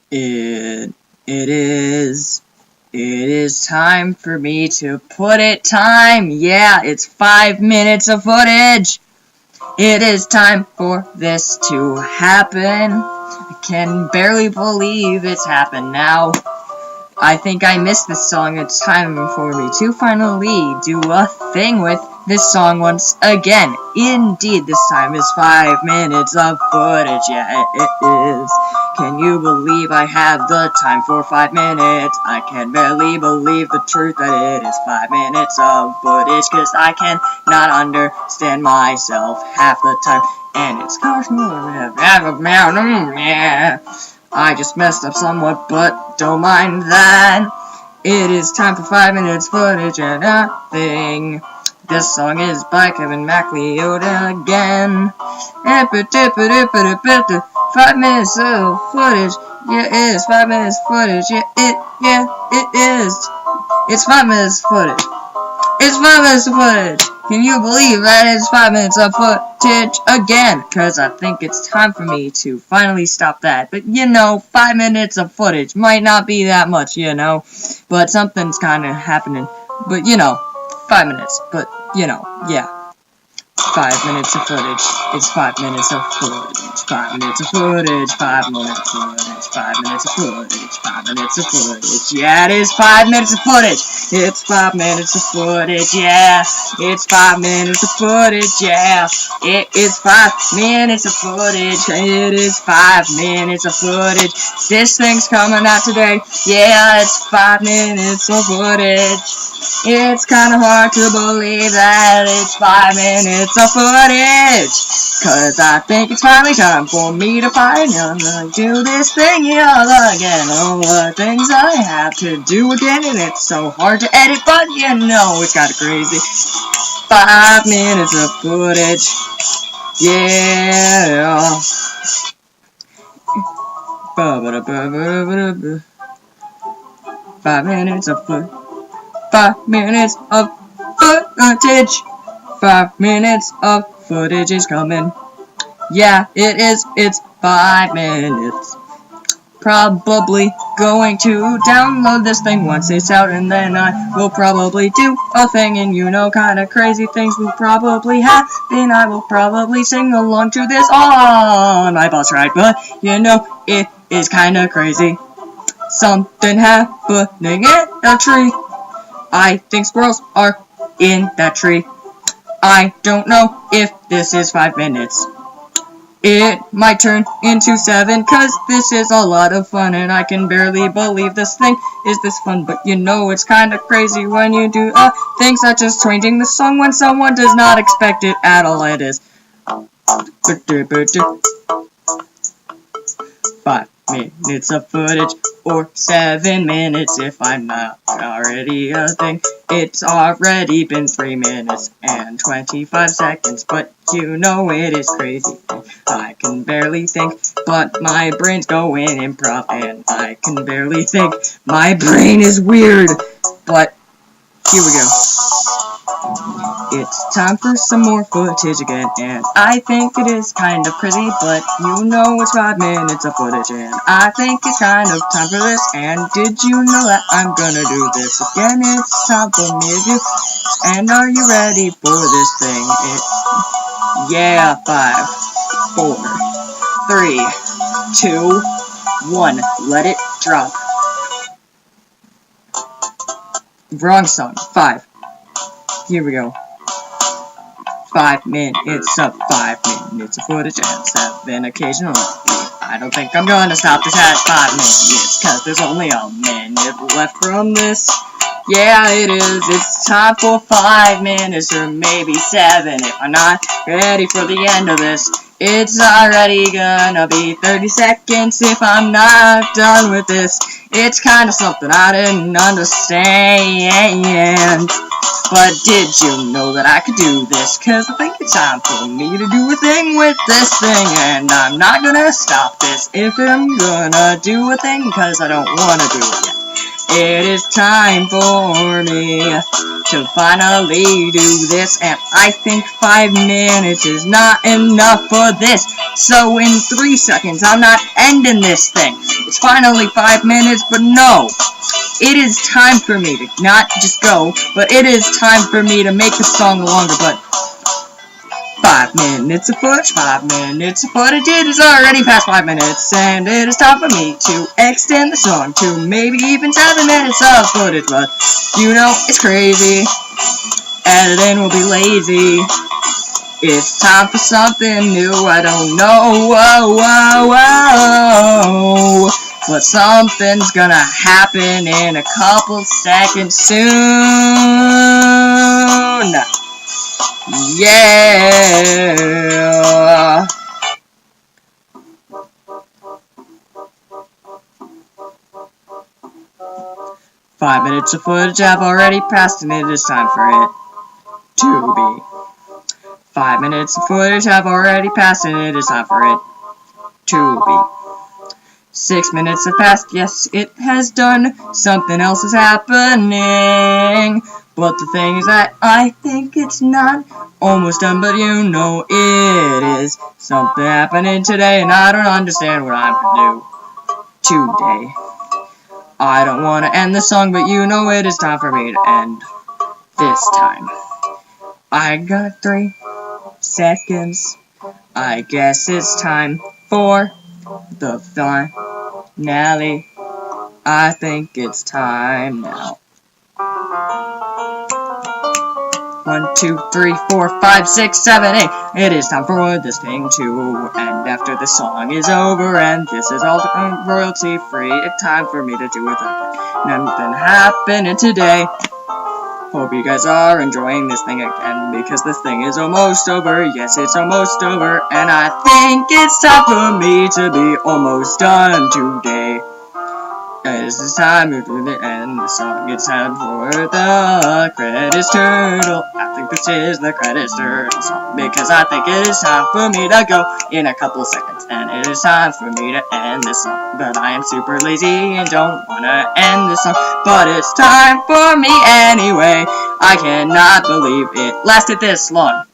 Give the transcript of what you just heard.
It is time for me to put it time. Yeah, it's 5 minutes of footage. It is time for this to happen. I can barely believe it's happened now. I think I missed this song. It's time for me to finally do a thing with this song once again. Indeed, this time is 5 minutes of footage. Yeah, it is. Can you believe I have the time for 5 minutes? I can barely believe the truth that it is 5 minutes of footage, cause I can not understand myself half the time. And it's I just messed up somewhat, but don't mind that. It is time for 5 minutes footage and nothing. This song is by Kevin MacLeod again. 5 minutes of footage. Yeah, it is 5 minutes footage. It is. It's 5 minutes footage. It's 5 minutes of footage. Can you believe that it's 5 minutes of footage again? Cause I think it's time for me to finally stop that. But 5 minutes of footage might not be that much, But something's kinda happening. But 5 minutes. But yeah. 5 minutes of footage. It's 5 minutes of footage. 5 minutes of footage. 5 minutes of footage. 5 minutes of footage. 5 minutes of footage. Yeah, it is 5 minutes of footage. It's 5 minutes of footage. Yeah, it's 5 minutes of footage. Yeah, it is 5 minutes of footage. It is 5 minutes of footage. This thing's coming out today. Yeah, it's 5 minutes of footage. It's kinda hard to believe that it's 5 minutes of footage. Cause I think it's finally time for me to finally do this thing again. All the things I have to do again, and it's so hard to edit, but it's kinda crazy. 5 minutes of footage. Yeah. 5 minutes of footage. 5 minutes of footage. 5 minutes of footage is coming. Yeah, it is. It's 5 minutes. Probably going to download this thing once it's out, and then I will probably do a thing, and kinda crazy things will probably happen. I will probably sing along to this on my boss ride, but it is kinda crazy. Something happening in a tree. I think squirrels are in that tree. I don't know if this is 5 minutes. It might turn into 7, cause this is a lot of fun, and I can barely believe this thing is this fun. But it's kinda crazy when you do things such as changing the song when someone does not expect it at all. It is 5 minutes of footage, or 7 minutes if I'm not already a thing. It's already been 3 minutes and 25 seconds, but it is crazy. I can barely think, but my brain's going improv, and I can barely think. My brain is weird, but here we go. It's time for some more footage again, and I think it is kind of crazy, but it's 5 minutes of footage, and I think it's kind of time for this. And did you know that I'm gonna do this again? It's time for me to do. And are you ready for this thing? Yeah, 5, 4, 3, 2, 1. Let it drop. Wrong song. 5. Here we go. 5 minutes of 5 minutes of footage and 7 occasionally. I don't think I'm gonna stop this at 5 minutes, cause there's only a minute left from this. Yeah, it is. It's time for 5 minutes, or maybe 7 if I'm not ready for the end of this. It's already gonna be 30 seconds if I'm not done with this. It's kinda something I didn't understand. But did you know that I could do this? Cause I think it's time for me to do a thing with this thing. And I'm not gonna stop this if I'm gonna do a thing, cause I don't wanna do it yet. It is time for me to finally do this, and I think 5 minutes is not enough for this. So in 3 seconds, I'm not ending this thing. It's finally 5 minutes, but no. It is time for me to not just go, but it is time for me to make the song longer, but 5 minutes of footage, 5 minutes of footage, it is already past 5 minutes, and it is time for me to extend the song to maybe even 7 minutes of footage, but you know, it's crazy, editing will be lazy, it's time for something new, I don't know, but something's gonna happen in a couple seconds soon. Yeah. 5 minutes of footage have already passed, and it is time for it to be. 5 minutes of footage have already passed, and it is time for it to be. 6 minutes have passed, yes, it has done. Something else is happening. But the thing is that I think it's not almost done, but you know it is. Something happening today, and I don't understand what I'm gonna do today. I don't want to end the song, but you know it is time for me to end this time. I got 3 seconds. I guess it's time for the finale. I think it's time now. 1, 2, 3, 4, 5, 6, 7, 8. It is time for this thing to end after the song is over, and this is all royalty free. It's time for me to do it again. Nothing happening today. Hope you guys are enjoying this thing again, because this thing is almost over. Yes, it's almost over, and I think it's time for me to be almost done today. This is time to end the song. It's time for the credits turtle. I think this is the credits turtle song, because I think it is time for me to go in a couple seconds, and it is time for me to end this song. But I am super lazy and don't wanna end this song, but it's time for me anyway. I cannot believe it lasted this long.